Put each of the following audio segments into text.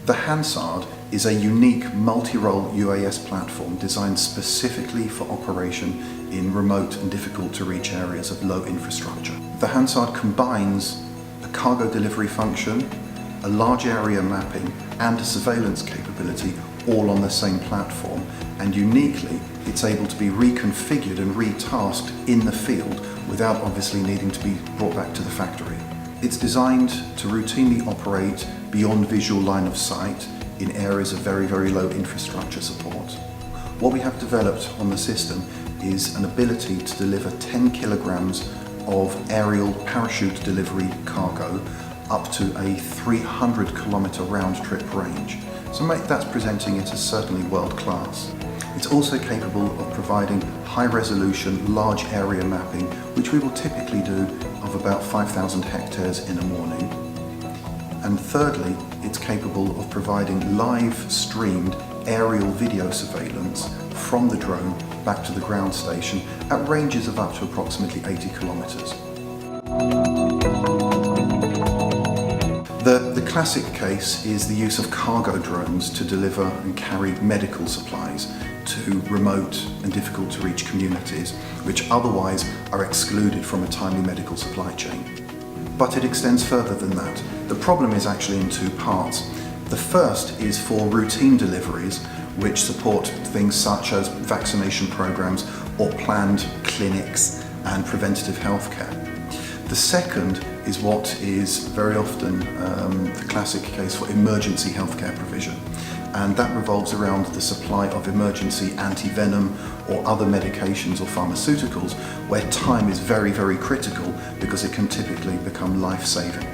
The Hansard is a unique multi-role UAS platform designed specifically for operation in remote and difficult to reach areas of low infrastructure. The Hansard combines a cargo delivery function, a large area mapping and a surveillance capability all on the same platform, and uniquely it's able to be reconfigured and retasked in the field without obviously needing to be brought back to the factory. It's designed to routinely operate beyond visual line of sight in areas of very, very low infrastructure support. What we have developed on the system is an ability to deliver 10 kilograms of aerial parachute delivery cargo up to a 300 kilometre round trip range. So that's presenting it as certainly world class. It's also capable of providing high resolution, large area mapping, which we will typically do of about 5,000 hectares in a morning. And thirdly, it's capable of providing live streamed aerial video surveillance from the drone back to the ground station at ranges of up to approximately 80 kilometres. The classic case is the use of cargo drones to deliver and carry medical supplies to remote and difficult to reach communities which otherwise are excluded from a timely medical supply chain. But it extends further than that. The problem is actually in two parts. The first is for routine deliveries which support things such as vaccination programs or planned clinics and preventative healthcare. The second is what is very often the classic case for emergency healthcare provision, and that revolves around the supply of emergency anti-venom or other medications or pharmaceuticals where time is very, very critical because it can typically become life-saving.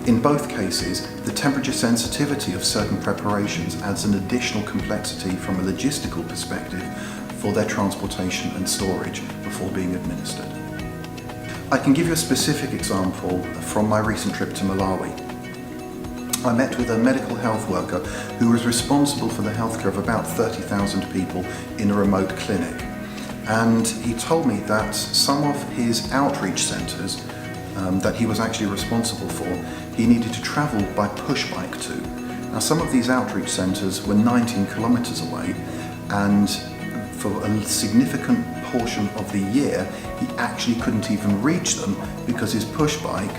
In both cases, the temperature sensitivity of certain preparations adds an additional complexity from a logistical perspective for their transportation and storage before being administered. I can give you a specific example from my recent trip to Malawi. I met with a medical health worker who was responsible for the healthcare of about 30,000 people in a remote clinic. And he told me that some of his outreach centres that he was actually responsible for, he needed to travel by push bike to. Now some of these outreach centres were 19 kilometres away, and for a significant portion of the year he actually couldn't even reach them because his push bike,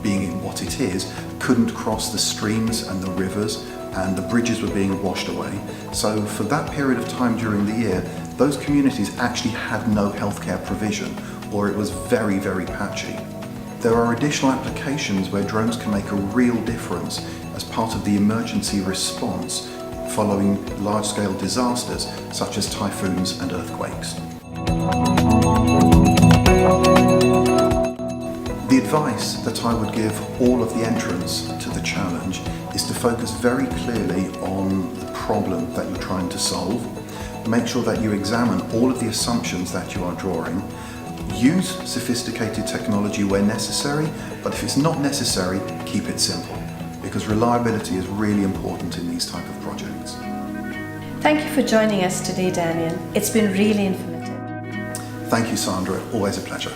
being what it is, couldn't cross the streams and the rivers, and the bridges were being washed away. So for that period of time during the year, those communities actually had no healthcare provision, or it was very, very patchy. There are additional applications where drones can make a real difference as part of the emergency response following large-scale disasters such as typhoons and earthquakes. The advice that I would give all of the entrants to the challenge is to focus very clearly on the problem that you're trying to solve. Make sure that you examine all of the assumptions that you are drawing. Use sophisticated technology where necessary, but if it's not necessary, keep it simple, because reliability is really important in these type of projects. Thank you for joining us today, Daniel. It's been really informative. Thank you, Sandra. Always a pleasure.